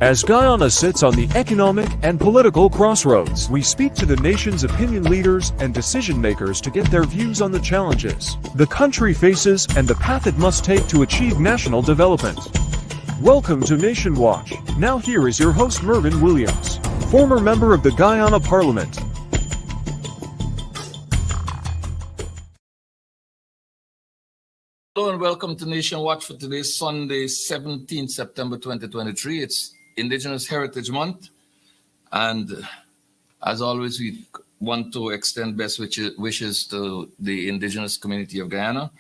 As Guyana sits on the economic and political crossroads, we speak to the nation's opinion leaders and decision makers to get their views on the challenges the country faces and the path it must take to achieve national development. Welcome to Nation Watch. Now here is your host Mervyn Williams, former member of the Guyana Parliament. Hello and welcome to Nation Watch for today, Sunday, 17th September 2023. It's Indigenous Heritage Month, and as always, we want to extend best wishes to the Indigenous community of Guyana.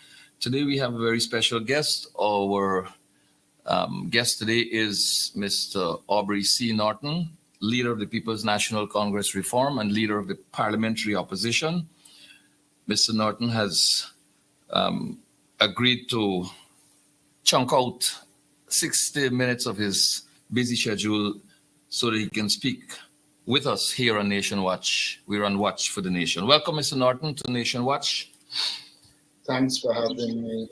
Today we have a very special guest. Our guest today is Mr. Aubrey C. Norton, leader of the People's National Congress Reform and leader of the parliamentary opposition. Mr. Norton has agreed to chunk out 60 minutes of his busy schedule so that he can speak with us here on Nation Watch. We're on Watch for the Nation. Welcome, Mr. Norton, to Nation Watch. Thanks for having me,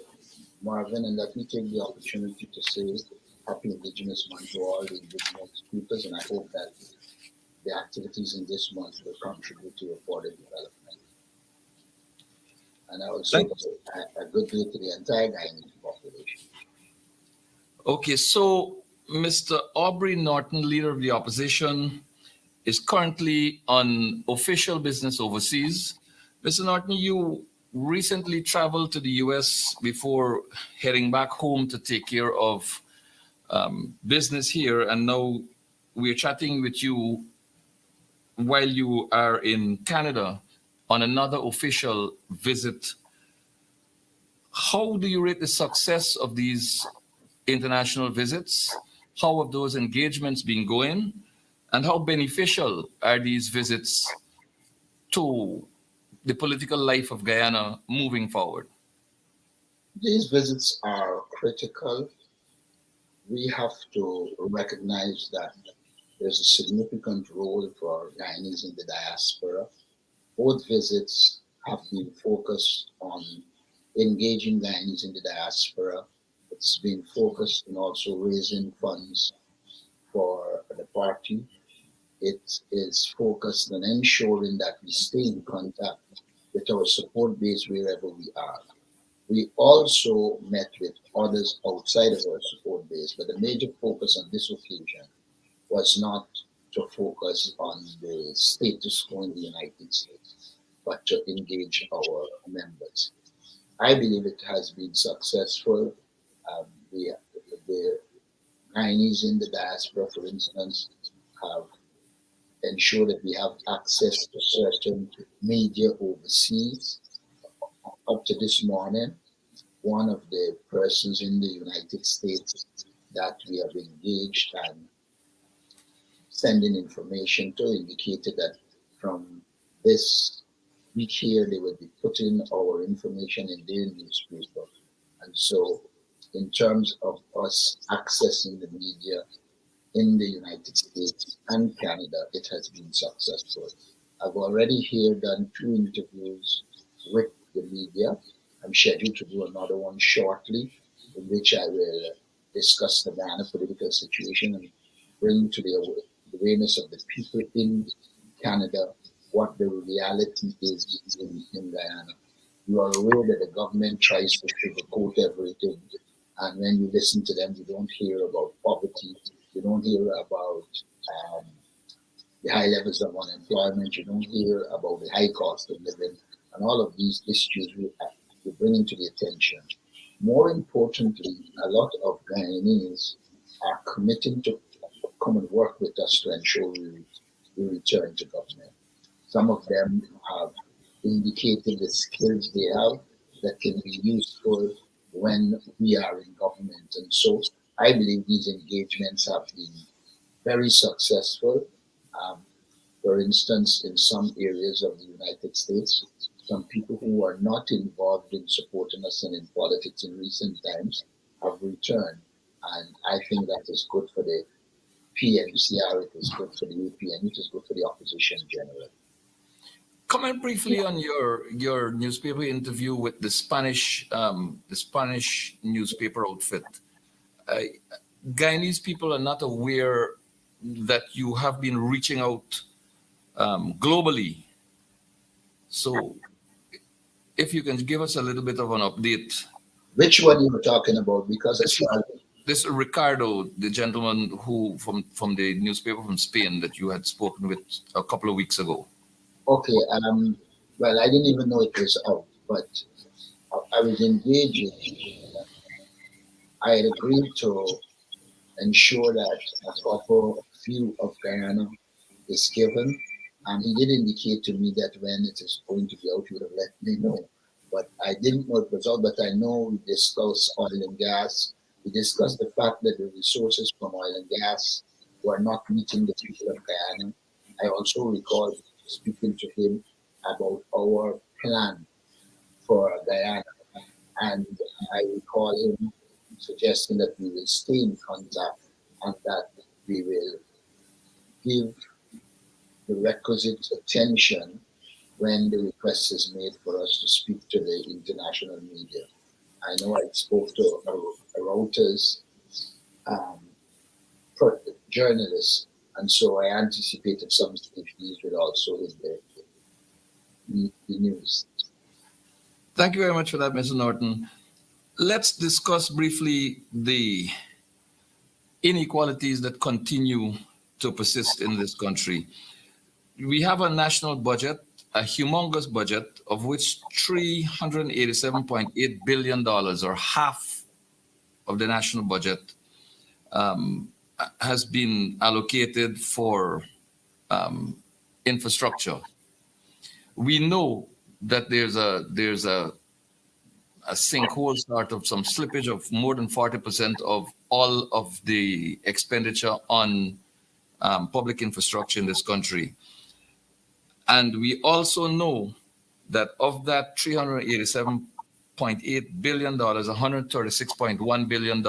Marvin, and let me take the opportunity to say Happy Indigenous Month to all the Indigenous peoples, and I hope that the activities in this month will contribute to your further development. And I also a good day to the entire Guyanese population. Okay, so Mr. Aubrey Norton, leader of the opposition, is currently on official business overseas. Mr. Norton, you recently traveled to the US before heading back home to take care of business here, and now we're chatting with you while you are in Canada on another official visit. How do you rate the success of these international visits? How have those engagements been going? And how beneficial are these visits to the political life of Guyana moving forward? These visits are critical. We have to recognize that there's a significant role for Guyanese in the diaspora. Both visits have been focused on engaging Guyanese in the diaspora. It's been focused on also raising funds for the party. It is focused on ensuring that we stay in contact with our support base wherever we are. We also met with others outside of our support base, but the major focus on this occasion was not to focus on the status quo in the United States, but to engage our members. I believe it has been successful. The Guyanese in the diaspora, for instance, have ensured that we have access to certain media overseas. Up to this morning, one of the persons in the United States that we have engaged and sending information to indicated that from this week here, they will be putting our information in their newspaper. And so in terms of us accessing the media in the United States and Canada, it has been successful. I've already here done 2 interviews with the media. I'm scheduled to do another one shortly, in which I will discuss the Guyana political situation and bring to the awareness of the people in Canada what the reality is in Guyana. You are aware that the government tries to sugarcoat everything, and when you listen to them, you don't hear about poverty, you don't hear about the high levels of unemployment, you don't hear about the high cost of living, and all of these issues we bring into the attention. More importantly, a lot of Guyanese are committing to come and work with us to ensure we return to government. Some of them have indicated the skills they have that can be useful when we are in government. And so I believe these engagements have been very successful. For instance, in some areas of the United States, some people who are not involved in supporting us and in politics in recent times have returned. And I think that is good for the PNCR, it is good for the UPN, it is good for the opposition generally. Comment briefly on your newspaper interview with the Spanish newspaper outfit. Guyanese people are not aware that you have been reaching out globally. So if you can give us a little bit of an update. Which one you were talking about? Because as This, far this Ricardo, the gentleman who from the newspaper from Spain that you had spoken with a couple of weeks ago. okay, well, I didn't even know it was out, but I was engaging. I had agreed to ensure that a proper view of Guyana is given. And he did indicate to me that when it is going to be out, he would have let me know. But I didn't know it was out, but I know we discussed oil and gas. We discussed the fact that the resources from oil and gas were not meeting the people of Guyana. I also recall speaking to him about our plan for Guyana. And I recall him suggesting that we will stay in contact and that we will give the requisite attention when the request is made for us to speak to the international media. I know I spoke to a Reuters um, journalist, and so I anticipated some stage these would also hit the news. Thank you very much for that, Mr. Norton. Let's discuss briefly the inequalities that continue to persist in this country. We have a national budget, a humongous budget, of which $387.8 billion, or half of the national budget, has been allocated for infrastructure. We know that there's a sinkhole start of some slippage of more than 40% of all of the expenditure on public infrastructure in this country. And we also know that of that $387.8 billion, $136.1 billion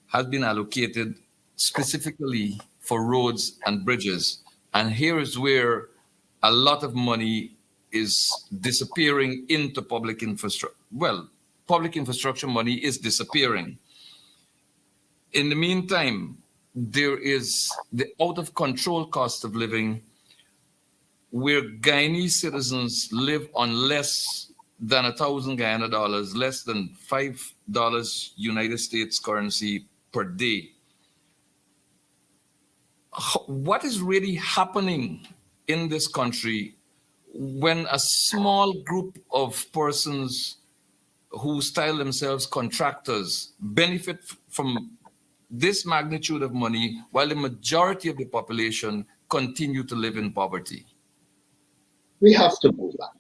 has been allocated specifically for roads and bridges. And here is where a lot of money is disappearing into public infrastructure. Well, public infrastructure money is disappearing. In the meantime, there is the out of control cost of living, where Guyanese citizens live on less than 1,000 Guyana dollars, less than $5 United States currency per day. What is really happening in this country when a small group of persons who style themselves contractors benefit from this magnitude of money while the majority of the population continue to live in poverty? We have to go back.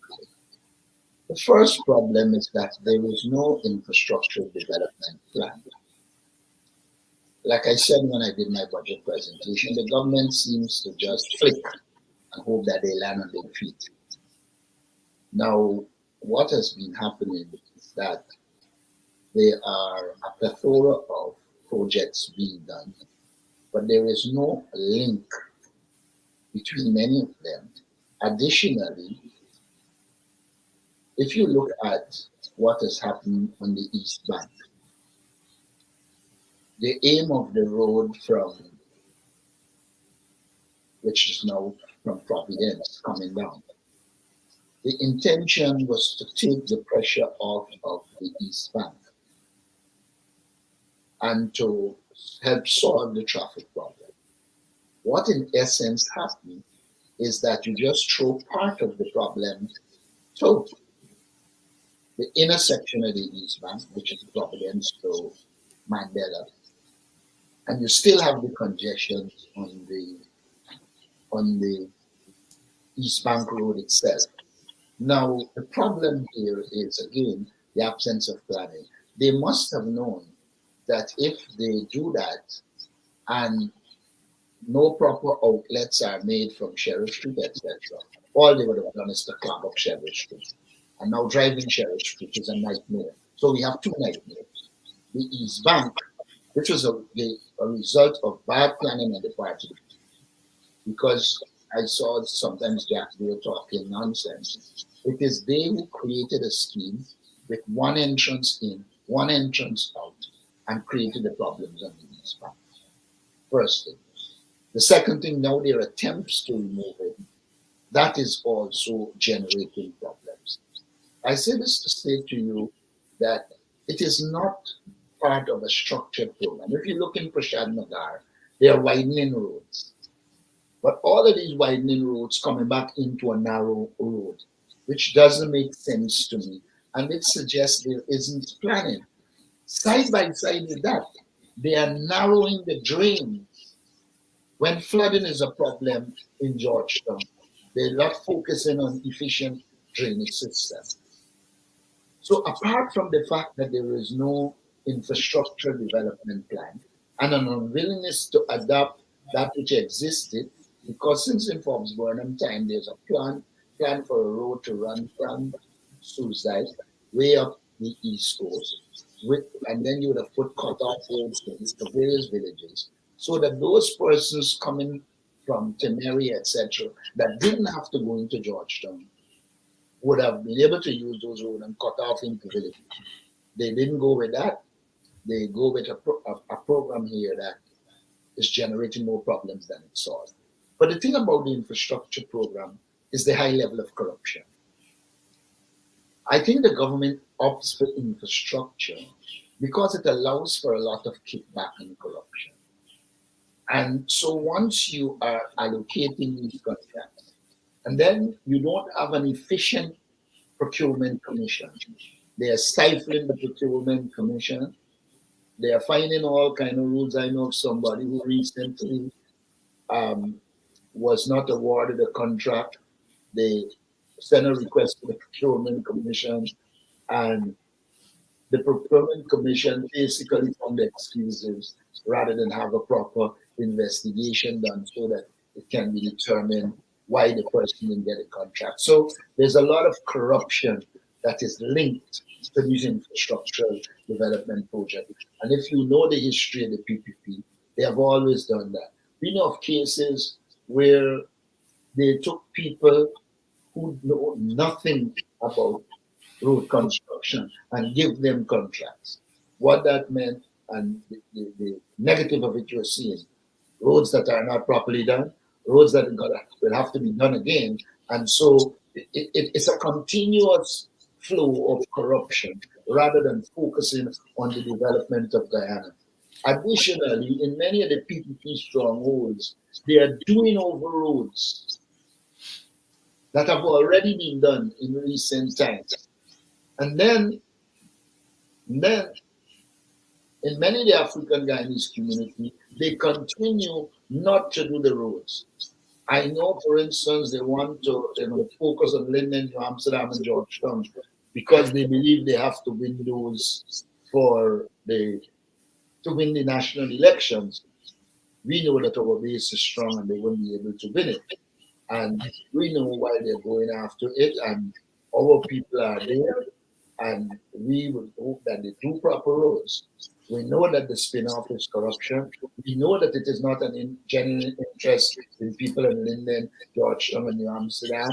The first problem is that there is no infrastructure development plan. Like I said when I did my budget presentation, the government seems to just flick and hope that they land on their feet. Now, what has been happening is that there are a plethora of projects being done, but there is no link between many of them. Additionally, if you look at what has happened on the East Bank, the aim of the road which is now from Providence coming down, the intention was to take the pressure off of the East Bank and to help solve the traffic problem. What in essence happened is that you just throw part of the problem to the intersection of the East Bank, which is Providence to Mandela, and you still have the congestion on the East Bank Road itself. Now, the problem here is, again, the absence of planning. They must have known that if they do that and no proper outlets are made from Sheriff Street, etc., all they would have done is to clog up Sheriff Street. And now driving Sheriff Street is a nightmare. So we have two nightmares. The East Bank, which was a result of bad planning on the party, because I saw sometimes Jack Deere talking nonsense. It is they who created a scheme with one entrance in, one entrance out, and created the problems on the East Bank. First thing. The second thing, now there are attempts to remove it. That is also generating problems. I say this to say to you that it is not part of a structured program. If you look in Prashad Nagar, they are widening roads. But all of these widening roads coming back into a narrow road, which doesn't make sense to me. And it suggests there isn't planning. Side by side with that, they are narrowing the drains. When flooding is a problem in Georgetown, they're not focusing on efficient drainage systems. So apart from the fact that there is no infrastructure development plan and an unwillingness to adapt that which existed, because since in Forbes Burnham time, there's a plan for a road to run from Suicide way up the East Coast, and then you would have put cut-off roads to various villages, so that those persons coming from Temeri, etc., that didn't have to go into Georgetown would have been able to use those roads and cut off into villages. They didn't go with that. They go with a program here that is generating more problems than it solves. But the thing about the infrastructure program is the high level of corruption. I think the government opts for infrastructure because it allows for a lot of kickback and corruption. And so once you are allocating these contracts, and then you don't have an efficient procurement commission, they are stifling the procurement commission. They are finding all kind of rules. I know somebody who recently was not awarded a contract. They sent a request to the procurement commission, and the procurement commission basically found excuses rather than have a proper investigation done so that it can be determined why the person didn't get a contract. So there's a lot of corruption that is linked to these infrastructural development projects. And if you know the history of the PPP, they have always done that. We know of cases where they took people who know nothing about road construction and give them contracts. What that meant, and the negative of it you're seeing, roads that are not properly done, roads that will have to be done again. And so it's a continuous flow of corruption rather than focusing on the development of Guyana. Additionally, in many of the PPP strongholds, they are doing over roads that have already been done in recent times. And then in many of the African Guyanese community, they continue not to do the roads. I know, for instance, they want to focus on Linden, New Amsterdam, and Georgetown because they believe they have to win those to win the national elections. We know that our base is strong and they won't be able to win it. And we know why they're going after it, and our people are there, and we would hope that they do proper roads. We know that the spin-off is corruption. We know that it is not an genuine interest in people in Linden, Georgetown, and New Amsterdam.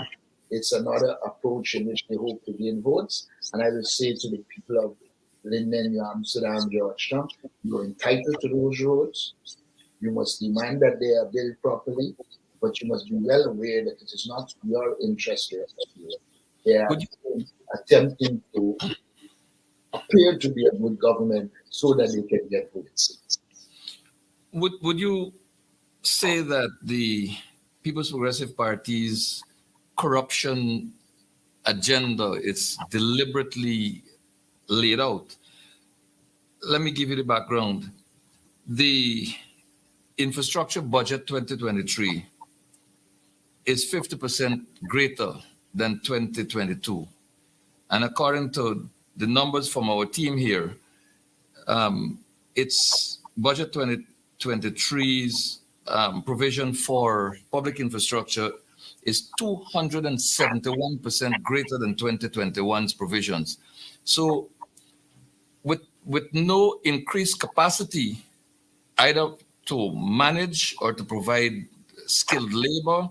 It's another approach in which they hope to gain votes. And I will say to the people of Linden, New Amsterdam, Georgetown, you're entitled to those roads. You must demand that they are built properly, but you must be well aware that it is not your interest they are attempting to appear to be a good government so that they can get votes. Would you say that the People's Progressive Party's corruption agenda is deliberately laid out? Let me give you the background. The infrastructure budget 2023 is 50% greater than 2022. And according to the numbers from our team here, it's budget 2023's provision for public infrastructure is 271% greater than 2021's provisions. So with no increased capacity, either to manage or to provide skilled labor,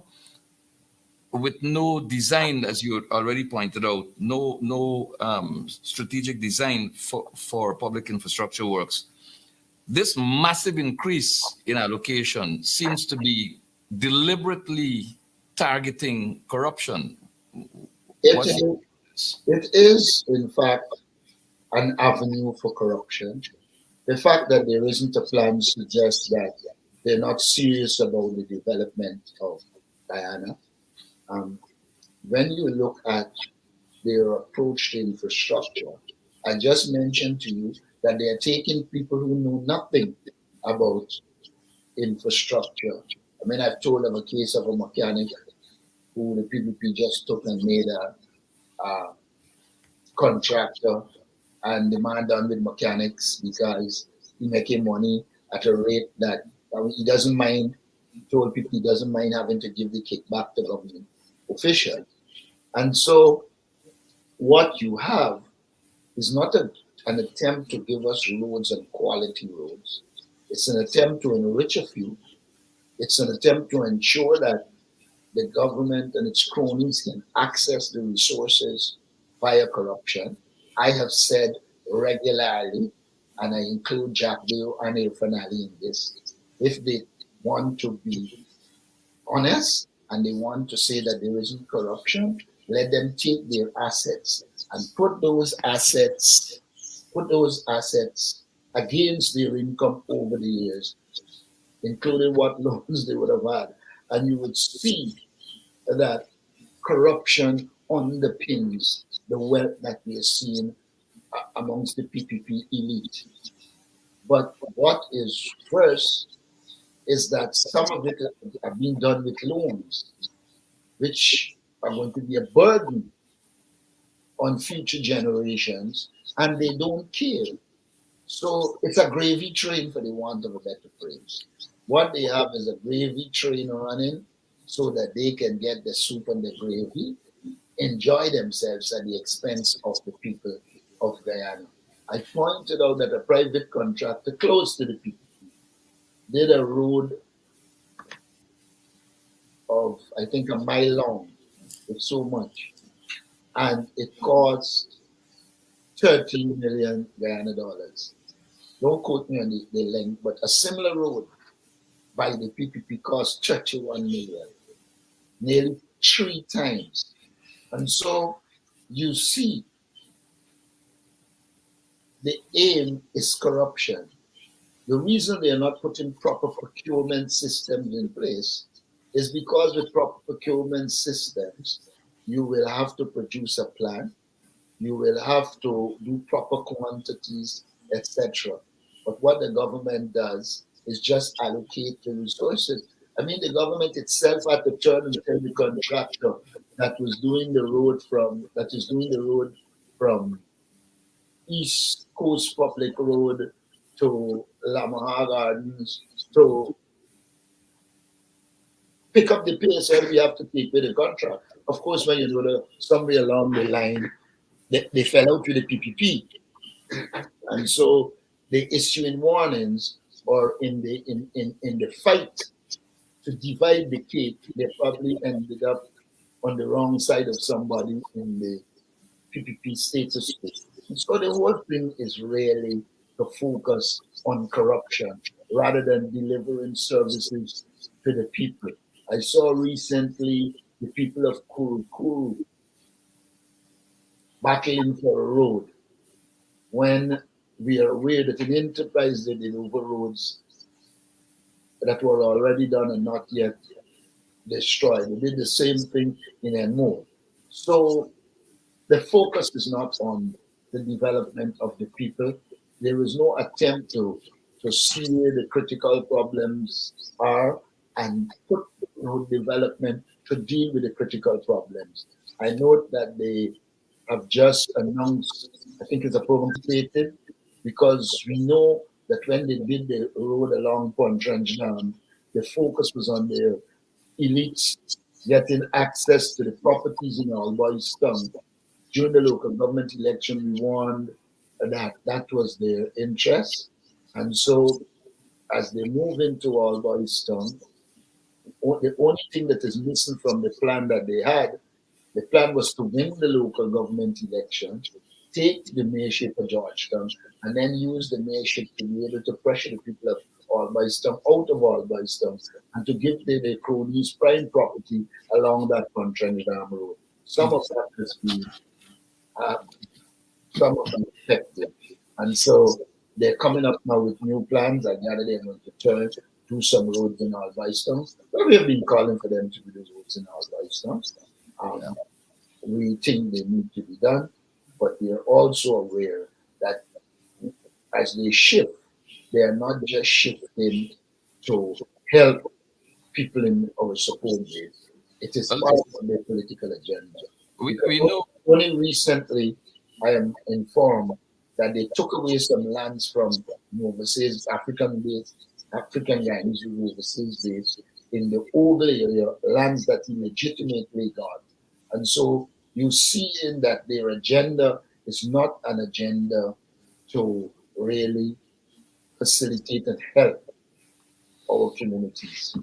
with no design, as you already pointed out, no strategic design for public infrastructure works, this massive increase in allocation seems to be deliberately targeting corruption. It is, in fact, an avenue for corruption. The fact that there isn't a plan suggests that they're not serious about the development of Guyana. Um, when you look at their approach to infrastructure, I just mentioned to you that they are taking people who know nothing about infrastructure. I mean, I've told them a case of a mechanic who the PPP just took and made a contractor and demand done with mechanics because he making money at a rate that he doesn't mind. He told people he doesn't mind having to give the kickback to government officials. And so what you have is not an attempt to give us roads and quality roads. It's an attempt to enrich a few. It's an attempt to ensure that the government and its cronies can access the resources via corruption. I have said regularly, and I include Jack Dale and Irfan Ali in this, if they want to be honest and they want to say that there isn't corruption, let them take their assets and put those assets against their income over the years, including what loans they would have had. And you would see that corruption underpins the wealth that we are seeing amongst the PPP elite. But what is worse is that some of it are being done with loans, which are going to be a burden on future generations, and they don't care. So it's a gravy train, for the want of a better phrase. What they have is a gravy train running so that they can get the soup and the gravy, enjoy themselves at the expense of the people of Guyana. I pointed out that a private contractor close to the people did a road of, I think, a mile long with so much. And it cost 13 million Guyana dollars. Don't quote me on the length, but a similar road by the PPP cost 31 million, nearly 3 times. And so you see, the aim is corruption. The reason they are not putting proper procurement systems in place is because with proper procurement systems, you will have to produce a plan, you will have to do proper quantities, etc. But what the government does is just allocate the resources. I mean, the government itself had to turn and tell the contractor that is doing the road from East Coast Public Road to Lamaha Gardens to pick up the pace where we have to take with the contract. Of course, when you know that somewhere along the line, they fell out with the PPP. And so they issuing warnings, or in the fight to divide the cake, they probably ended up on the wrong side of somebody in the PPP status quo. So the whole thing is really to focus on corruption rather than delivering services to the people. I saw recently the people of Kuru battling for a road when we are aware that an enterprise they did over roads that were already done and not yet destroyed. They did the same thing in Enmore. So the focus is not on the development of the people. There is no attempt to see where the critical problems are and put road development to deal with the critical problems. I note that they have just announced, I think it's a program stated, because we know that when they did the road along Pontranjam, the focus was on their elites getting access to the properties in All Boys Town. During the local government election, we warned that that was their interest. And so as they move into All Boys Town, the only thing that is missing from the plan that they had, the plan was to win the local government election take the mayorship of Georgetown and then use the mayorship to be able to pressure the people of Albistown out of Albistown and to give the cronies prime property along that Contrans Dam Road. Some of that has been uh, some of them effective. And so they're coming up now with new plans. I gather they're going to do some roads in Albistown. But we have been calling for them to do those roads in Albistown. We think they need to be done, but we are also aware that as they shift, they are not just shifting to help people in our support base. It is Well, part of their political agenda. we know. Only recently, I am informed that they took away some lands from overseas African Guyanese who were overseas based in the Oval area, lands that he legitimately got. And so you see in that their agenda is not an agenda to really facilitate and help our communities.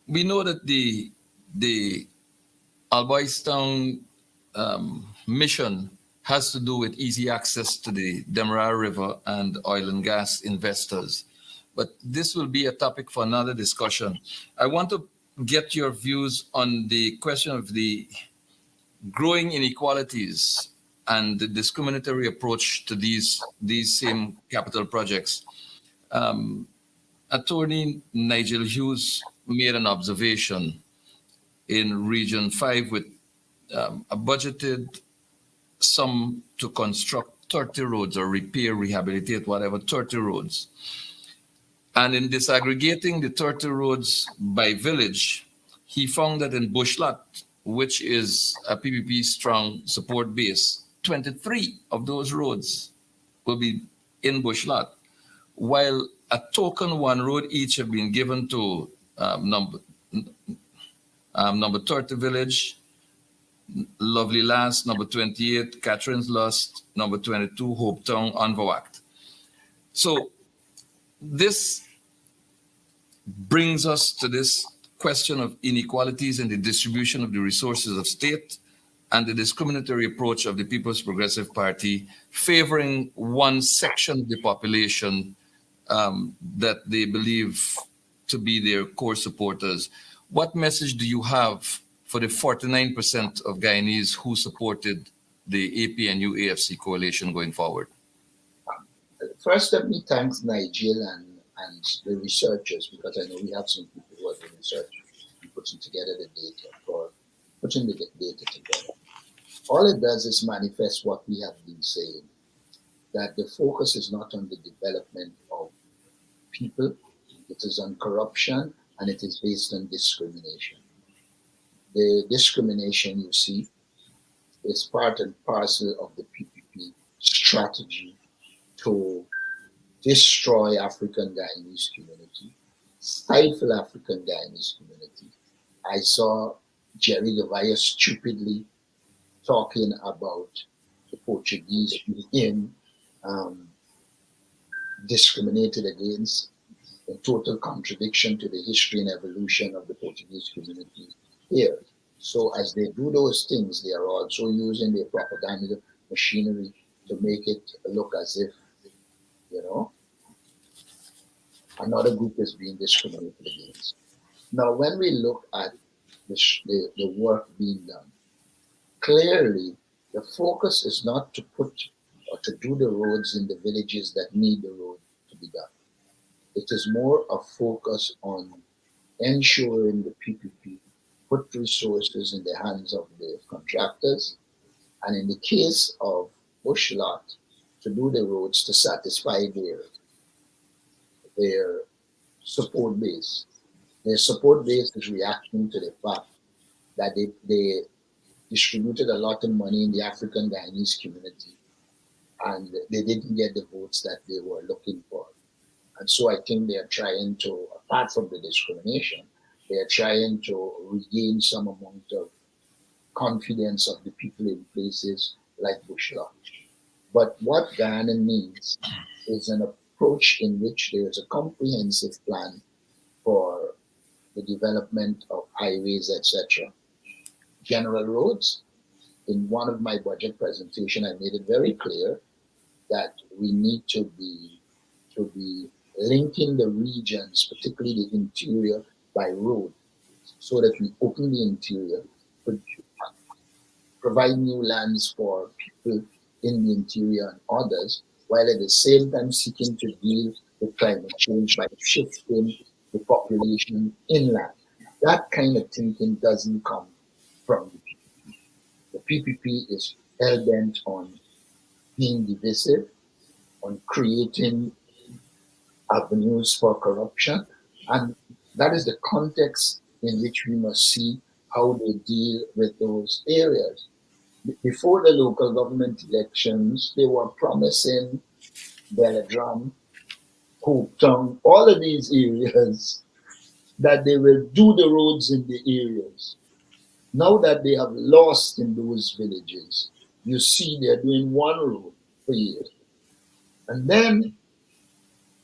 We know that the Albistown mission has to do with easy access to the Demerara River and oil and gas investors. But this will be a topic for another discussion. I want to get your views on the question of the growing inequalities and the discriminatory approach to these same capital projects. Attorney Nigel Hughes made an observation in Region 5 with a budgeted sum to construct 30 roads or repair, rehabilitate, whatever, 30 roads. And in disaggregating the 30 roads by village, he found that in Bushlot, which is a PPP strong support base, 23 of those roads will be in Bushlot, while a token one road each have been given to number 30 village, Lovely Last, number 28, Catherine's Lust, number 22, Hopetown, Anvoact. So this brings us to this question of inequalities in the distribution of the resources of state and the discriminatory approach of the People's Progressive Party favoring one section of the population that they believe to be their core supporters. What message do you have for the 49% of Guyanese who supported the APNU AFC coalition going forward? First, let me thank Nigel and the researchers, because I know we have some people who are doing research and putting together the data for putting the data together. All it does is manifest what we have been saying, that the focus is not on the development of people, it is on corruption, and it is based on discrimination. The discrimination you see is part and parcel of the PPP strategy to destroy African Guyanese community, stifle African Guyanese community. I saw Jerry Gavaya stupidly talking about the Portuguese being discriminated against, in total contradiction to the history and evolution of the Portuguese community here. So as they do those things, they are also using their propaganda machinery to make it look as if, another group is being discriminated against. Now, when we look at the work being done, clearly the focus is not to put or to do the roads in the villages that need the road to be done. It is more a focus on ensuring the PPP put resources in the hands of the contractors, and in the case of Bushlot, to do the roads to satisfy their support base. Their support base is reacting to the fact that they distributed a lot of money in the African Guyanese community, and they didn't get the votes that they were looking for. And so I think they are trying to, apart from the discrimination, they are trying to regain some amount of confidence of the people in places like Bushlot. But what Guyana needs is an approach in which there is a comprehensive plan for the development of highways, etc., general roads, in one of my budget presentation, I made it very clear that we need to be linking the regions, particularly the interior, by road, so that we open the interior, could provide new lands for people in the interior and others, while at the same time seeking to deal with climate change by shifting the population inland. That kind of thinking doesn't come from the PPP. The PPP is hell bent on being divisive, on creating avenues for corruption, and that is the context in which we must see how they deal with those areas. Before the local government elections, they were promising Belladrum, Hooptown, all of these areas, that they will do the roads in the areas. Now that they have lost in those villages, you see they're doing one road per year. And then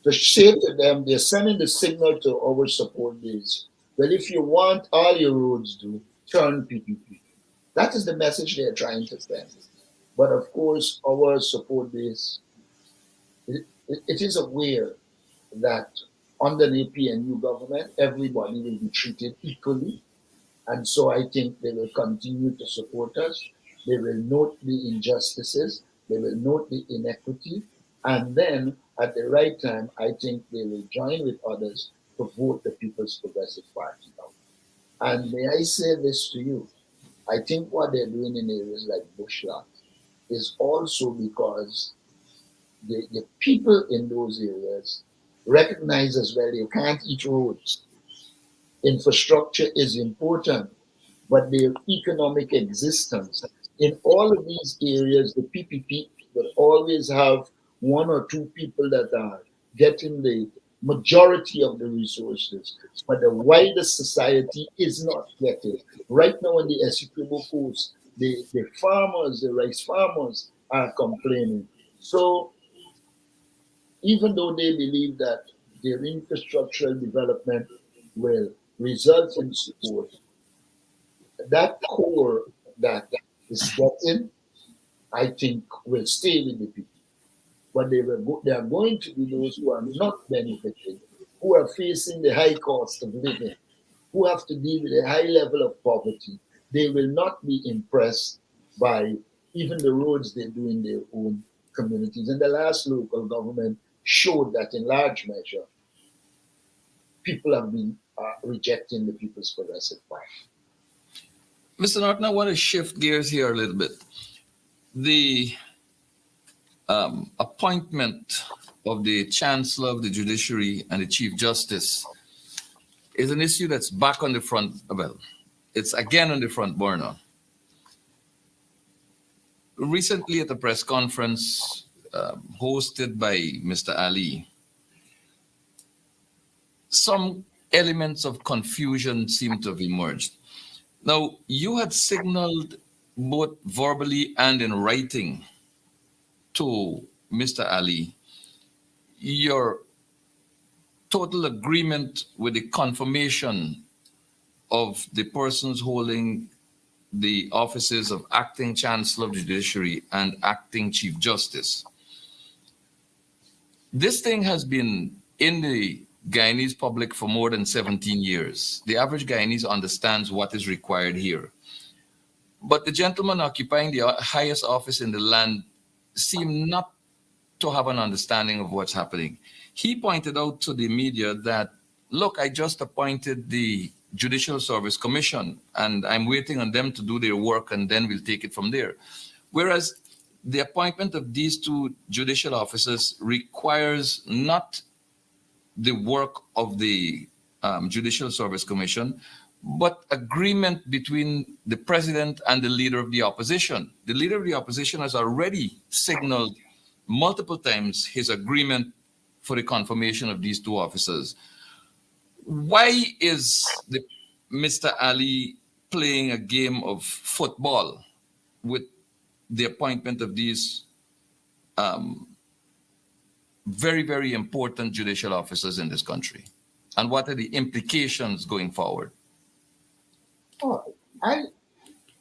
to say to them, they're sending the signal to our support base, well, if you want all your roads do, turn PPP. That is the message they're trying to send. But of course, our support base, it is aware that under the PNU government, everybody will be treated equally. And so I think they will continue to support us. They will note the injustices. They will note the inequity. And then at the right time, I think they will join with others to vote the People's Progressive Party out. And may I say this to you? I think what they're doing in areas like Bushland is also because the people in those areas recognize as well you can't eat roads. Infrastructure is important, but their economic existence in all of these areas, the PPP will always have one or two people that are getting the majority of the resources, but the wider society is not getting. Right now on the Essequibo Coast, the farmers, the rice farmers are complaining. So even though they believe that their infrastructural development will result in support, that core that is getting, I think, will stay with the people. But they are going to be those who are not benefiting, who are facing the high cost of living, who have to deal with a high level of poverty. They will not be impressed by even the roads they do in their own communities. And the last local government showed that in large measure, people have been rejecting the People's Progressive Party. Mr. Norton, I want to shift gears here a little bit. The appointment of the Chancellor of the Judiciary and the Chief Justice is an issue that's back on the front. Well, it's again on the front burner. Recently at a press conference hosted by Mr. Ali, some elements of confusion seem to have emerged. Now, you had signaled both verbally and in writing to Mr. Ali your total agreement with the confirmation of the persons holding the offices of Acting Chancellor of the Judiciary and Acting Chief Justice. This thing has been in the Guyanese public for more than 17 years. The average Guyanese understands what is required here. But the gentleman occupying the highest office in the land seemed not to have an understanding of what's happening. He pointed out to the media that, look, I just appointed the Judicial Service Commission and I'm waiting on them to do their work and then we'll take it from there. Whereas the appointment of these two judicial officers requires not the work of the Judicial Service Commission, but agreement between the president and the leader of the opposition. The leader of the opposition has already signaled multiple times his agreement for the confirmation of these two officers. Why is Mr. Ali playing a game of football with the appointment of these very, very important judicial officers in this country? And what are the implications going forward? Oh,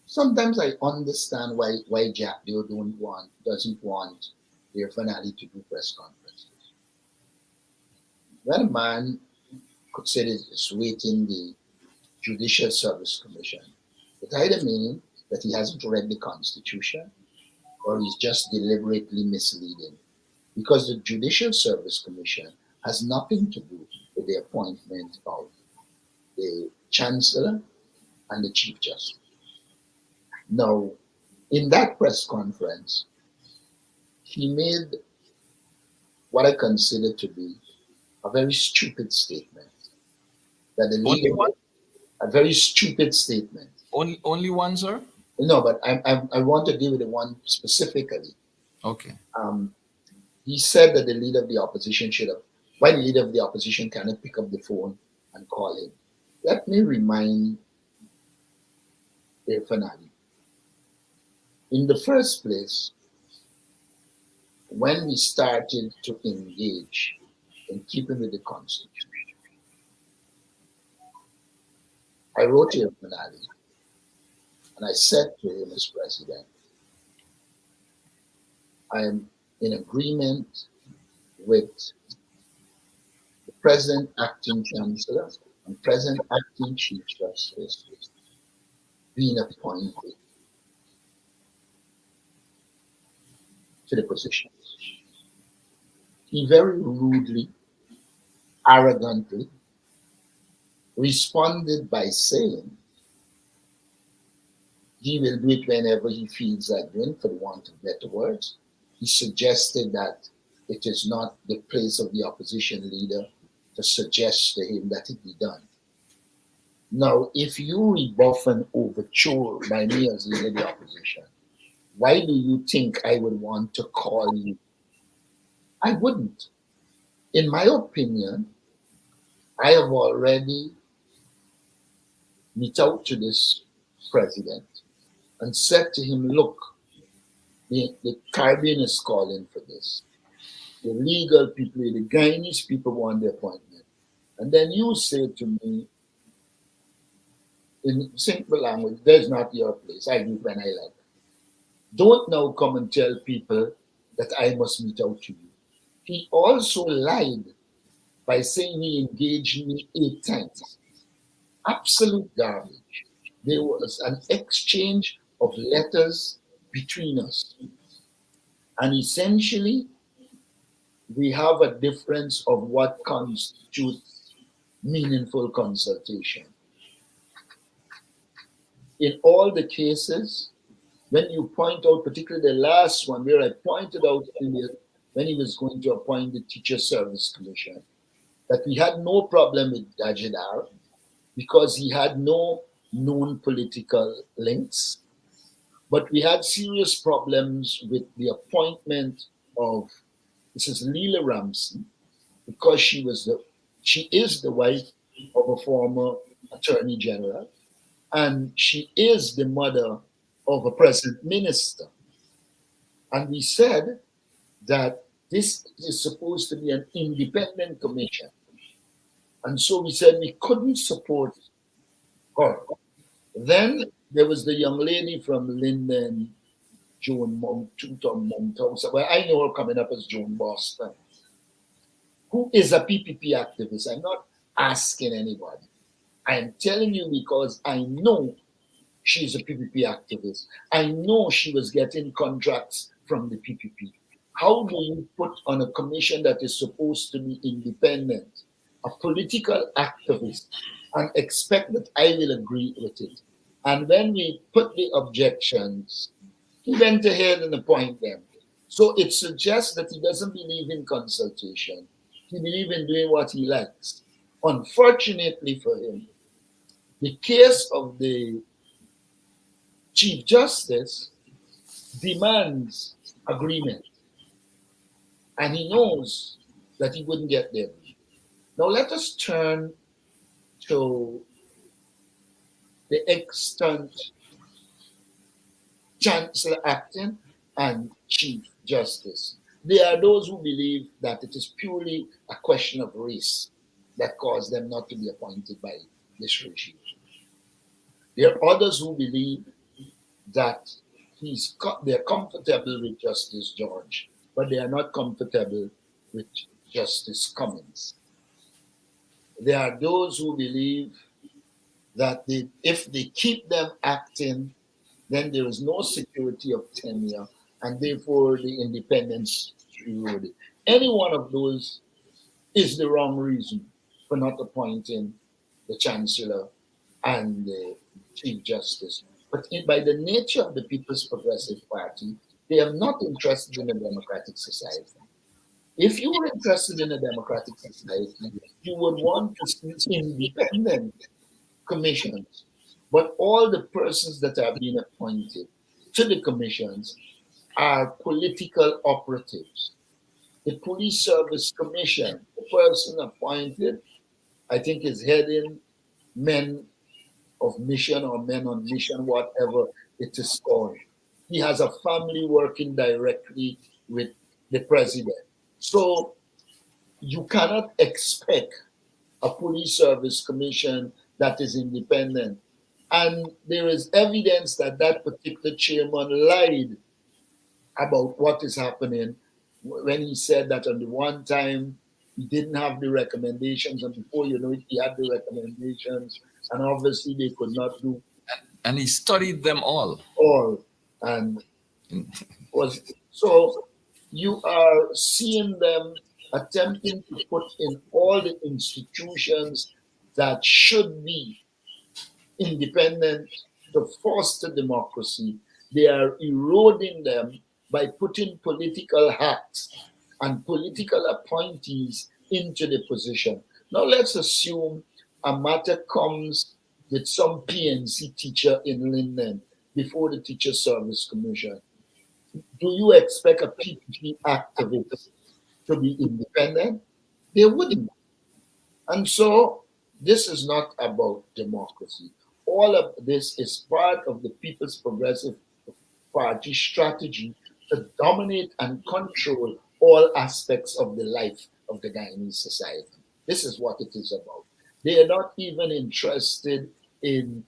Sometimes I understand why Jack Dio doesn't want their finale to do press conferences. When a man could say that he's waiting the Judicial Service Commission, it either means that he hasn't read the Constitution or he's just deliberately misleading. Because the Judicial Service Commission has nothing to do with the appointment of the Chancellor and the Chief Justice. Now, in that press conference, he made what I consider to be a very stupid statement. That the Only leader, one? a very stupid statement. Only one, sir? No, but I want to deal with the one specifically. Okay. He said that the leader of the opposition should have, why the leader of the opposition cannot pick up the phone and call him. Let me remind Fanadi. In the first place, when we started to engage in keeping with the Constitution, I wrote to Fanadi and I said to him as president, I am in agreement with the present acting chancellor and present acting chief justice being appointed to the positions. He very rudely, arrogantly responded by saying he will do it whenever he feels like doing, for the want of better words. He suggested that it is not the place of the opposition leader to suggest to him that it be done. Now, if you rebuff and overture by me as leader of the opposition, why do you think I would want to call you? I wouldn't. In my opinion, I have already reached out to this president and said to him, look, the Caribbean is calling for this. The legal people, the Guyanese people want the appointment. And then you say to me, in simple language, there's not your place. I do it when I like. Don't now come and tell people that I must meet out to you. He also lied by saying he engaged me 8 times. Absolute garbage. There was an exchange of letters between us. And essentially, we have a difference of what constitutes meaningful consultation. In all the cases, when you point out, particularly the last one, where I pointed out when he was going to appoint the Teacher Service Commission, that we had no problem with Dajidar because he had no known political links, but we had serious problems with the appointment of Mrs. Leela Ramsey because she is the wife of a former Attorney General, and she is the mother of a present minister. And we said that this is supposed to be an independent commission. And so we said we couldn't support her. Then there was the young lady from Linden, Joan Mounthouse, well, I know her coming up as Joan Boston, who is a PPP activist. I'm not asking anybody. I'm telling you because I know she's a PPP activist. I know she was getting contracts from the PPP. How do you put on a commission that is supposed to be independent, a political activist, and expect that I will agree with it? And when we put the objections, he went ahead and appointed them. So it suggests that he doesn't believe in consultation. He believes in doing what he likes. Unfortunately for him, the case of the Chief Justice demands agreement. And he knows that he wouldn't get there. Now let us turn to the extant Chancellor acting and Chief Justice. There are those who believe that it is purely a question of race that caused them not to be appointed by this regime. There are others who believe that they're comfortable with Justice George, but they are not comfortable with Justice Cummings. There are those who believe that if they keep them acting, then there is no security of tenure, and therefore the independence is eroded. Any one of those is the wrong reason for not appointing the Chancellor and the Chief Justice. But by the nature of the People's Progressive Party, they are not interested in a democratic society. If you were interested in a democratic society, you would want to see independent commissions. But all the persons that are being appointed to the commissions are political operatives. The Police Service Commission, the person appointed, I think is heading men of mission or men on mission, whatever it is called. He has a family working directly with the president. So you cannot expect a police service commission that is independent. And there is evidence that that particular chairman lied about what is happening when he said that on the one time he didn't have the recommendations, and before you know it, he had the recommendations, and obviously they could not do And he studied them all. and was so you are seeing them attempting to put in all the institutions that should be independent to foster democracy. They are eroding them by putting political hats and political appointees into the position. Now let's assume a matter comes with some PNC teacher in Linden before the Teacher Service Commission. Do you expect a PPP activist to be independent? They wouldn't. And so this is not about democracy. All of this is part of the People's Progressive Party strategy to dominate and control all aspects of the life of the Guyanese society. This is what it is about. They are not even interested in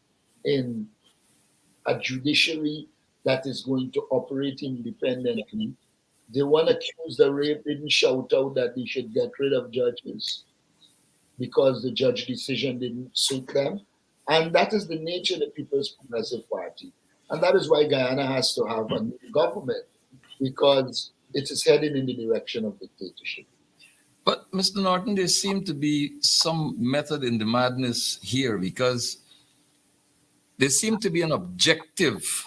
a judiciary that is going to operate independently. They want to accuse the rape, didn't shout out that they should get rid of judges because the judge decision didn't suit them. And that is the nature of the People's Progressive Party. And that is why Guyana has to have a new government, because it is heading in the direction of dictatorship. But Mr. Norton, there seemed to be some method in the madness here, because there seemed to be an objective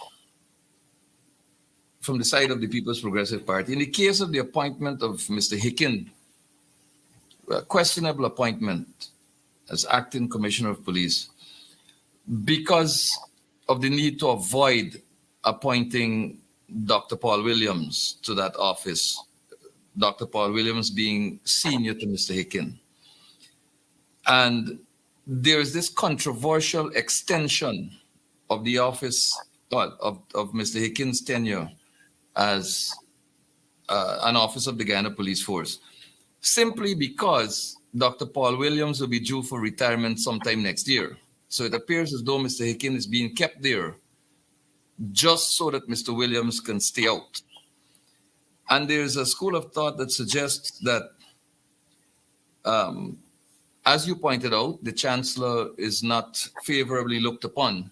from the side of the People's Progressive Party. In the case of the appointment of Mr. Hicken, a questionable appointment as acting commissioner of police, because of the need to avoid appointing Dr. Paul Williams to that office, Dr. Paul Williams being senior to Mr. Hicken. And there is this controversial extension of the office of Mr. Hicken's tenure as an officer of the Guyana Police Force, simply because Dr. Paul Williams will be due for retirement sometime next year. So it appears as though Mr. Hicken is being kept there just so that Mr. Williams can stay out. And there's a school of thought that suggests that, as you pointed out, the chancellor is not favorably looked upon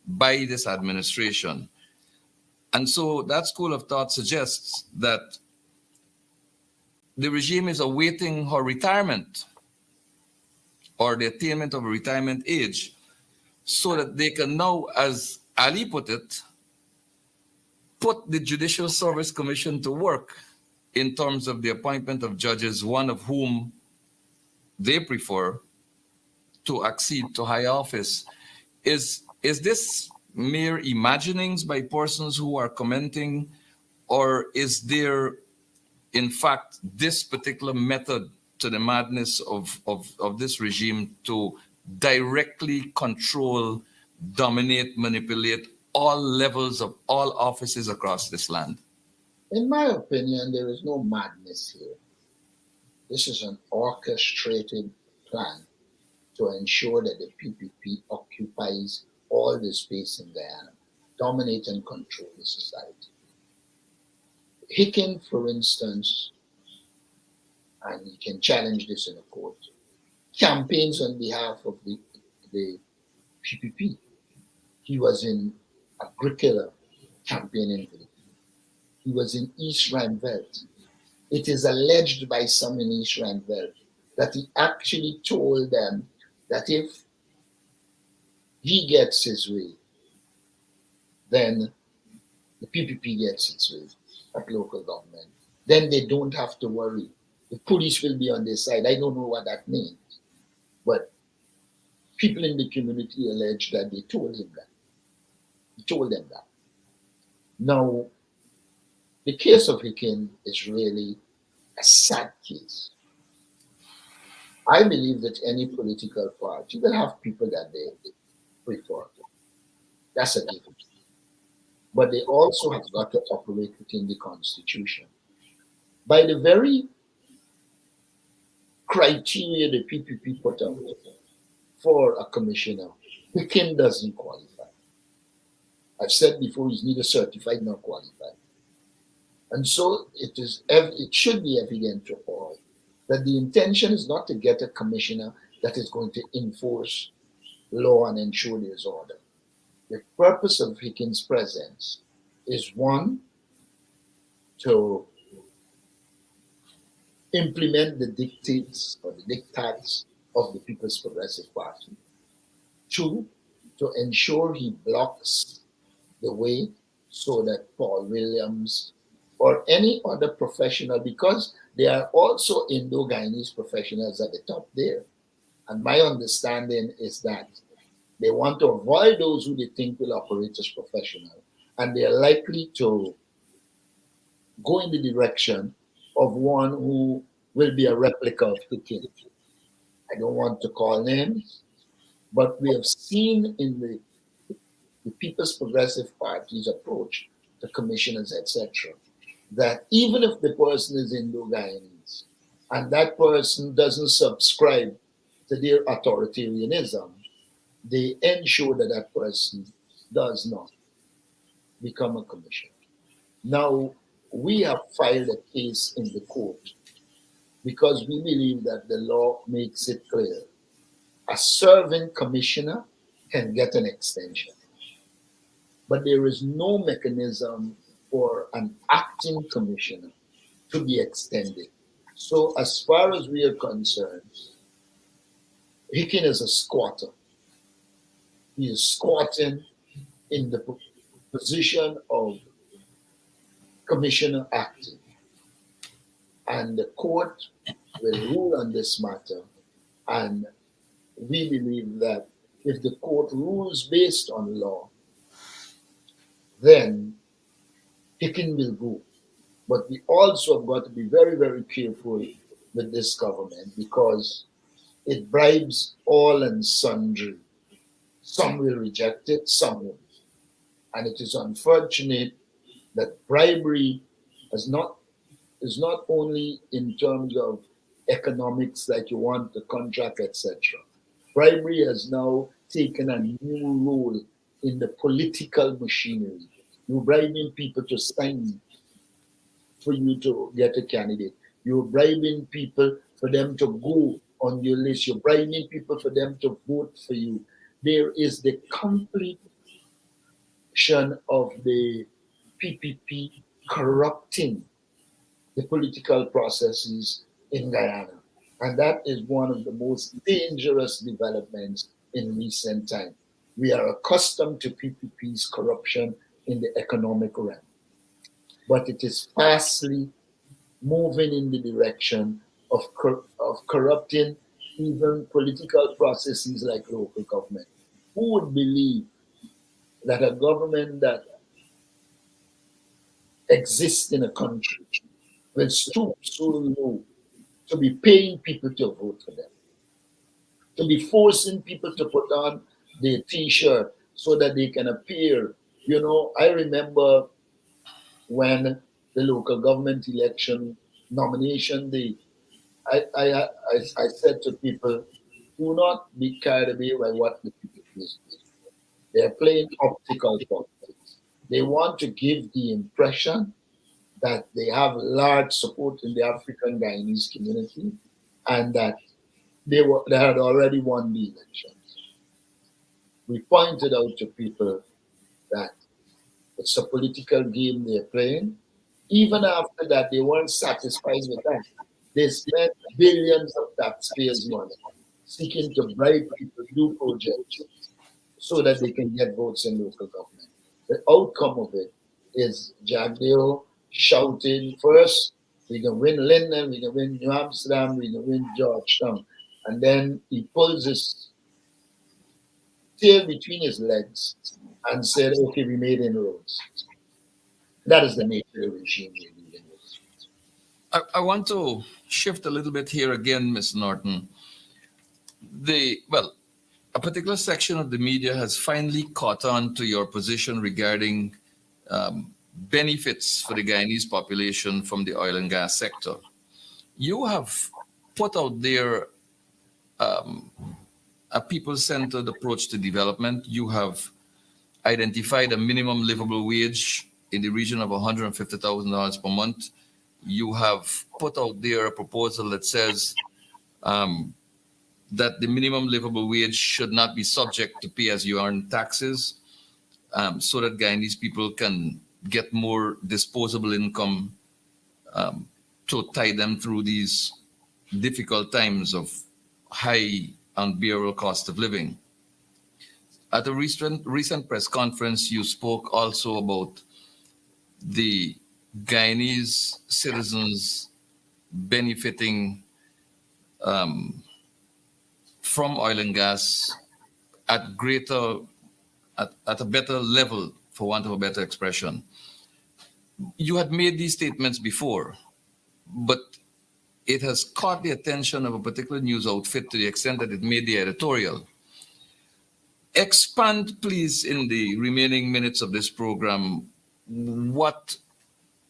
by this administration. And so that school of thought suggests that the regime is awaiting her retirement or the attainment of a retirement age so that they can now, as Ali put it, put the Judicial Service Commission to work in terms of the appointment of judges, one of whom they prefer to accede to high office. Is this mere imaginings by persons who are commenting, or is there, in fact, this particular method to the madness of this regime to directly control, dominate, manipulate all levels of all offices across this land? In my opinion, there is no madness here. This is an orchestrated plan to ensure that the PPP occupies all the space in Guyana. dominate and control the society. Hicken, for instance, and you can challenge this in a court, campaigns on behalf of the PPP. He was in Agricola campaigning for the He was in East Randveld. It is alleged by some in East Randveld that he actually told them that if he gets his way, then the PPP gets its way at local government. Then they don't have to worry. The police will be on their side. I don't know what that means, but people in the community allege that they told him that. He told them that. Now, the case of Hicken is really a sad case. I believe that any political party will have people that they prefer. That's a given. But they also have got to operate within the Constitution. By the very criteria the PPP put out for a commissioner, Hicken doesn't qualify. I've said before, he's neither certified nor qualified. And so it should be evident to all that the intention is not to get a commissioner that is going to enforce law and ensure there's order. The purpose of Hicken's presence is one, to implement the dictates or the diktats of the People's Progressive Party. Two, to ensure he blocks the way so that Paul Williams or any other professional, because there are also Indo-Guyanese professionals at the top there. And my understanding is that they want to avoid those who they think will operate as professional. And they are likely to go in the direction of one who will be a replica of Hicken. I don't want to call names, but we have seen in the People's Progressive Party's approach to commissioners, etc., that even if the person is Indo-Guyanese and that person doesn't subscribe to their authoritarianism, they ensure that that person does not become a commissioner. Now, we have filed a case in the court because we believe that the law makes it clear a serving commissioner can get an extension, but there is no mechanism for an acting commissioner to be extended. So as far as we are concerned, Hicken is a squatter. He is squatting in the position of commissioner acting. And the court will rule on this matter. And we believe that if the court rules based on law, then Hicken will go. But we also have got to be very, very careful with this government because it bribes all and sundry. Some will reject it, some won't. And it is unfortunate that bribery is not only in terms of economics, like you want the contract, etc. Bribery has now taken a new role in the political machinery. You're bribing people to sign for you to get a candidate. You're bribing people for them to go on your list. You're bribing people for them to vote for you. There is the completion of the PPP corrupting the political processes in Guyana. And that is one of the most dangerous developments in recent time. We are accustomed to PPP's corruption in the economic realm, but it is fastly moving in the direction of corrupting even political processes like local government. Who would believe that a government that exists in a country will stoop so low to be paying people to vote for them, to be forcing people to put on their T-shirt so that they can appear? You know, I remember when the local government election nomination day, I said to people, do not be carried away by what the people is doing. They're playing optical politics. They want to give the impression that they have large support in the African Guyanese community and that they had already won the elections. We pointed out to people that it's a political game they're playing. Even after that, they weren't satisfied with that. They spent billions of taxpayers' money seeking to bribe people, do projects so that they can get votes in local government. The outcome of it is Jagdeo shouting first, we can win Linden, we can win New Amsterdam, we can win Georgetown. And then he pulls his tail between his legs and said, okay, we made inroads. That is the nature of the regime we're dealing with. I want to shift a little bit here again, Ms. Norton. A particular section of the media has finally caught on to your position regarding benefits for the Guyanese population from the oil and gas sector. You have put out there a people-centered approach to development. You have identified a minimum livable wage in the region of $150,000 per month. You have put out there a proposal that says that the minimum livable wage should not be subject to pay as you earn taxes, so that Guyanese people can get more disposable income to tie them through these difficult times of high unbearable cost of living. At a recent press conference, you spoke also about the Guyanese citizens benefiting from oil and gas at a better level, for want of a better expression. You had made these statements before, but it has caught the attention of a particular news outfit to the extent that it made the editorial. Expand, please, in the remaining minutes of this program, what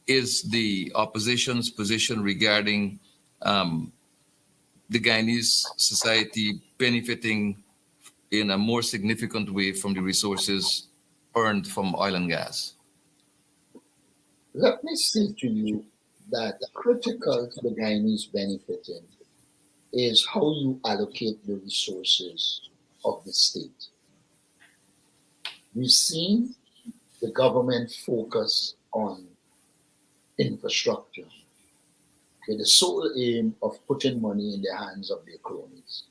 is the opposition's position regarding the Guyanese society benefiting in a more significant way from the resources earned from oil and gas? Let me say to you that critical to the Guyanese benefiting is how you allocate the resources of the state. We've seen the government focus on infrastructure with the sole aim of putting money in the hands of their cronies.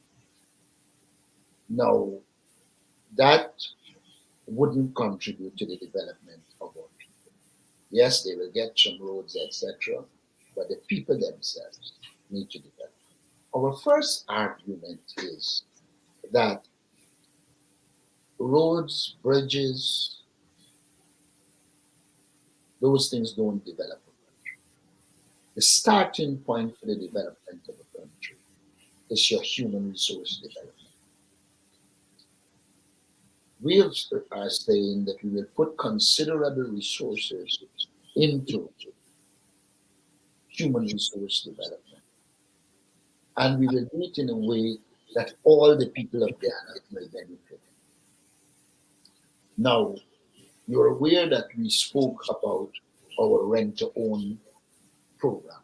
Now, that wouldn't contribute to the development of our people. Yes, they will get some roads, etc., but the people themselves need to develop. Our first argument is that roads, bridges, those things don't develop a country. The starting point for the development of a country is your human resource development. We are saying that we will put considerable resources into human resource development. And we will do it in a way that all the people of Ghana will benefit. Now, you're aware that we spoke about our rent-to-own program.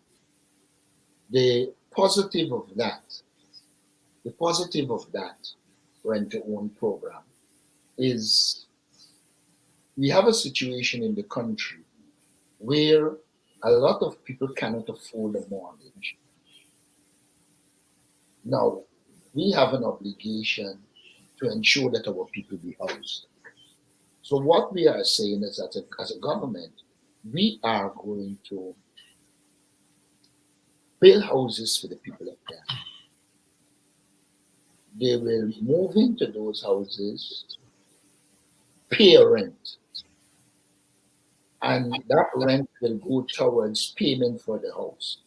The positive of that rent-to-own program is we have a situation in the country where a lot of people cannot afford a mortgage. Now, we have an obligation to ensure that our people be housed. So what we are saying is that as a government, we are going to build houses for the people of Ghana. They will move into those houses, pay a rent, and that rent will go towards payment for the house.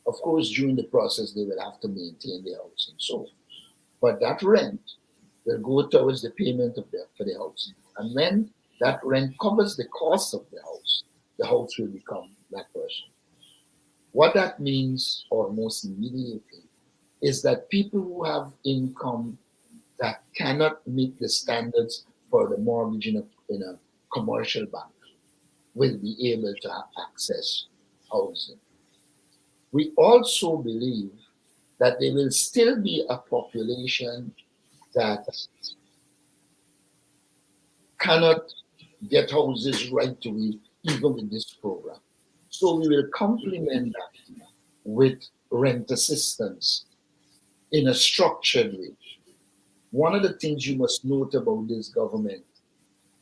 Of course, during the process, they will have to maintain the house and so on. But that rent will go towards the payment for the house. And when that rent covers the cost of the house will become that person. What that means almost immediately is that people who have income that cannot meet the standards for the mortgage in a commercial bank will be able to have access housing. We also believe that there will still be a population that cannot get houses right away, even with this program. So we will complement that with rent assistance in a structured way. One of the things you must note about this government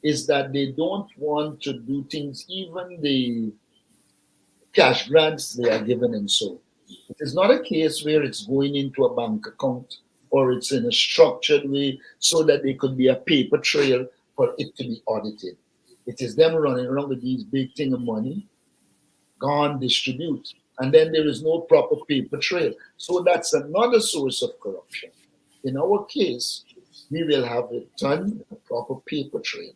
is that they don't want to do things, even the cash grants they are given and so. It is not a case where it's going into a bank account or it's in a structured way so that there could be a paper trail for it to be audited. It is them running around with these big thing of money, gone distribute, and then there is no proper paper trail. So that's another source of corruption. In our case, we will have it done a proper paper trail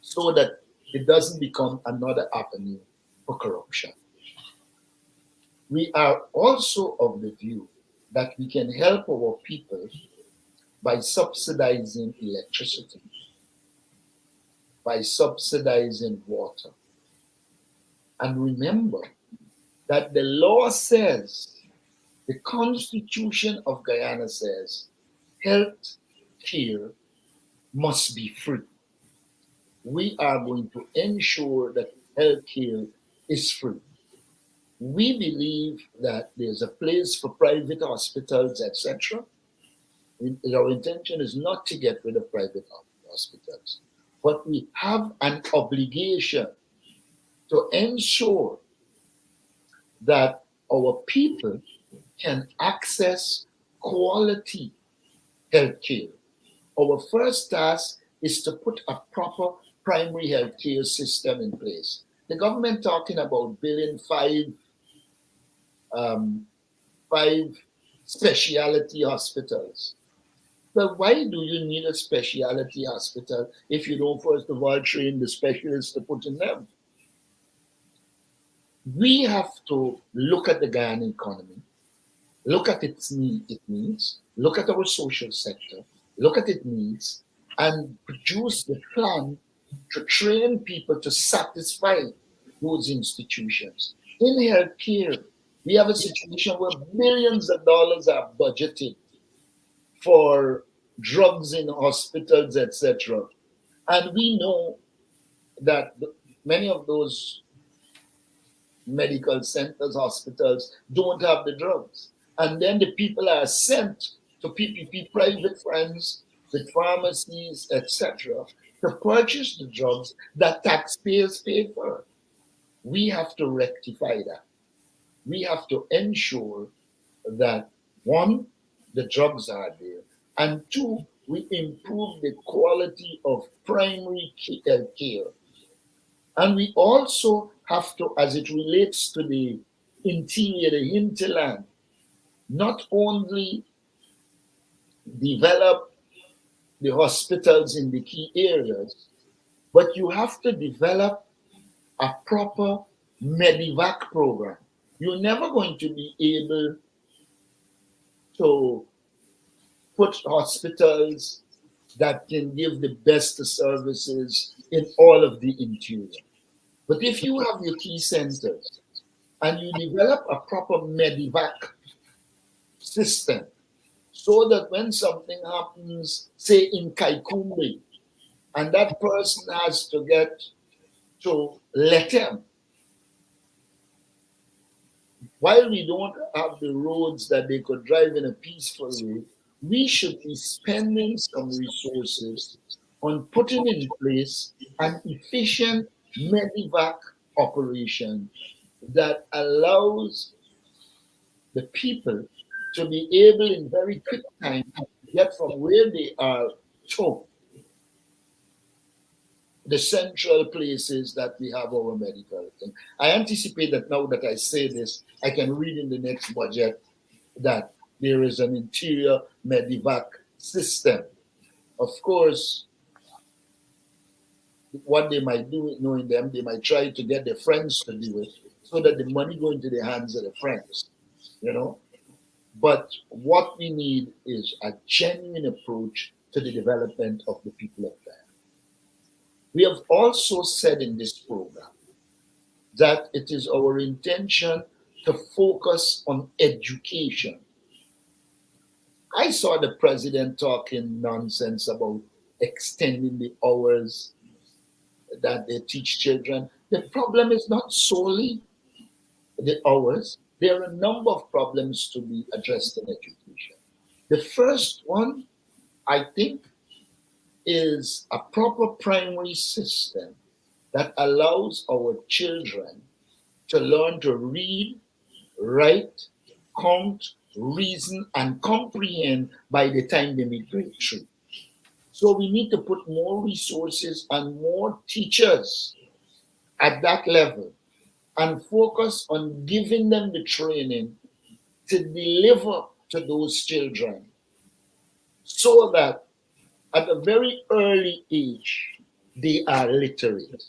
so that it doesn't become another avenue for corruption. We are also of the view that we can help our people by subsidizing electricity, by subsidizing water. And remember that the law says, the Constitution of Guyana says, health care must be free. We are going to ensure that health care is free. We believe that there's a place for private hospitals, etc. Our intention is not to get rid of private hospitals, but we have an obligation to ensure that our people can access quality health care. Our first task is to put a proper primary health care system in place. The government talking about building five specialty hospitals. But why do you need a specialty hospital if you don't first of all train the specialists to put in them? We have to look at the Ghanaian economy, look at its needs, look at our social sector, look at its needs, and produce the plan to train people to satisfy those institutions. In healthcare, we have a situation where millions of dollars are budgeted for drugs in hospitals, etc. And we know that many of those medical centers, hospitals don't have the drugs. And then the people are sent to PPP private funds with pharmacies, etc., to purchase the drugs that taxpayers pay for. We have to rectify that. We have to ensure that one, the drugs are there, and two, we improve the quality of primary care. And we also have to, as it relates to the interior, the hinterland, not only develop the hospitals in the key areas, but you have to develop a proper Medivac program. You're never going to be able to put hospitals that can give the best services in all of the interior. But if you have your key centers and you develop a proper Medivac system, so that when something happens, say in Kaikumbi, and that person has to get to Letem, while we don't have the roads that they could drive in a peaceful way, we should be spending some resources on putting in place an efficient Medivac operation that allows the people to be able in very quick time to get from where they are to the central places that we have our medical thing. I anticipate that now that I say this, I can read in the next budget that there is an interior Medivac system. Of course, what they might do, knowing them, they might try to get their friends to do it so that the money go into the hands of the friends, you know. But what we need is a genuine approach to the development of the people of Ghana. We have also said in this program that it is our intention to focus on education. I saw the president talking nonsense about extending the hours that they teach children. The problem is not solely the hours. There are a number of problems to be addressed in education. The first one, I think, is a proper primary system that allows our children to learn to read, write, count, reason, and comprehend by the time they make grade 3. So we need to put more resources and more teachers at that level and focus on giving them the training to deliver to those children so that at a very early age, they are literate.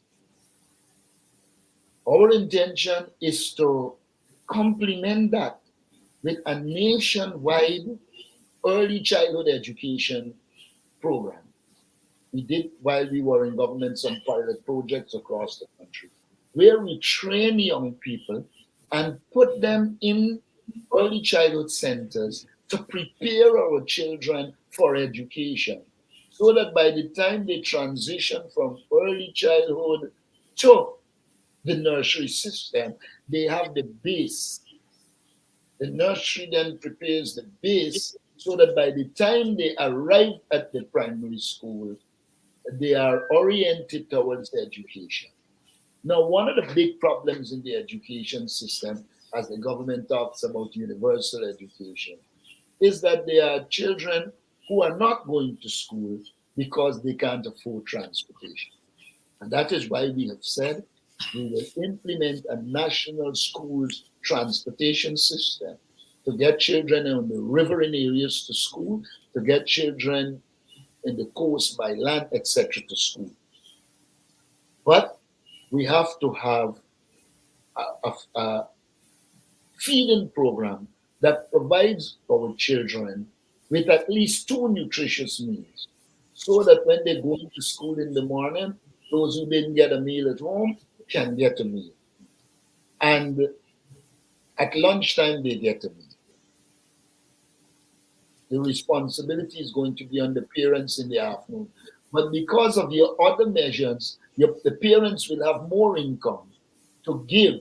Our intention is to complement that with a nationwide early childhood education program. We did, while we were in government, some pilot projects across the country where we train young people and put them in early childhood centers to prepare our children for education, so that by the time they transition from early childhood to the nursery system, they have the base. The nursery then prepares the base so that by the time they arrive at the primary school, they are oriented towards education. Now, one of the big problems in the education system, as the government talks about universal education, is that there are children who are not going to school because they can't afford transportation. And that is why we have said we will implement a national schools transportation system to get children in the riverine areas to school, to get children in the coast by land, etc. to school. But we have to have a feeding program that provides our children with at least 2 nutritious meals, so that when they go into school in the morning, those who didn't get a meal at home can get a meal. And at lunchtime, they get a meal. The responsibility is going to be on the parents in the afternoon. But because of your other measures, the parents will have more income to give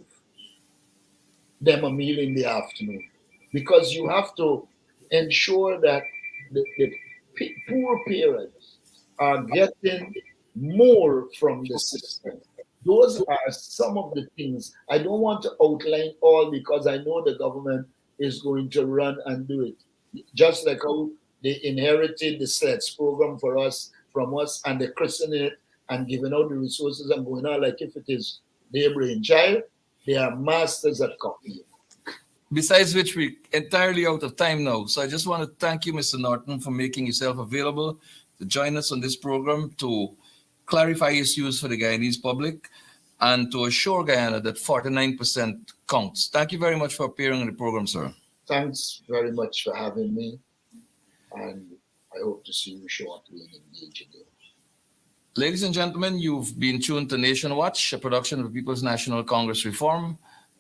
them a meal in the afternoon. Because you have to ensure that the poor parents are getting more from the system. Those are some of the things. I don't want to outline all because I know the government is going to run and do it. Just like how they inherited the SLETS program from us, and they christened it and giving out the resources and going on like if it is their brainchild, they are masters at copying. Besides which, we're entirely out of time now. So I just want to thank you, Mr. Norton, for making yourself available to join us on this program to clarify issues for the Guyanese public and to assure Guyana that 49% counts. Thank you very much for appearing on the program, sir. Thanks very much for having me, and I hope to see you shortly and engage again. Ladies and gentlemen, you've been tuned to Nation Watch, a production of the People's National Congress Reform.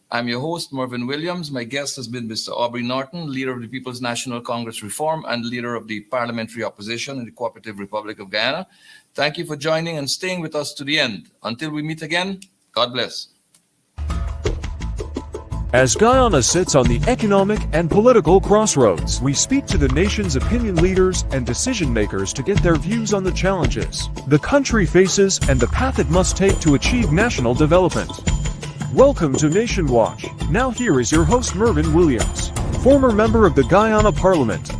I'm your host, Mervyn Williams. My guest has been Mr. Aubrey Norton, leader of the People's National Congress Reform and leader of the parliamentary opposition in the Cooperative Republic of Guyana. Thank you for joining and staying with us to the end. Until we meet again, God bless. As Guyana sits on the economic and political crossroads, we speak to the nation's opinion leaders and decision makers to get their views on the challenges the country faces and the path it must take to achieve national development. Welcome to Nation Watch. Now here is your host Mervyn Williams, former member of the Guyana Parliament.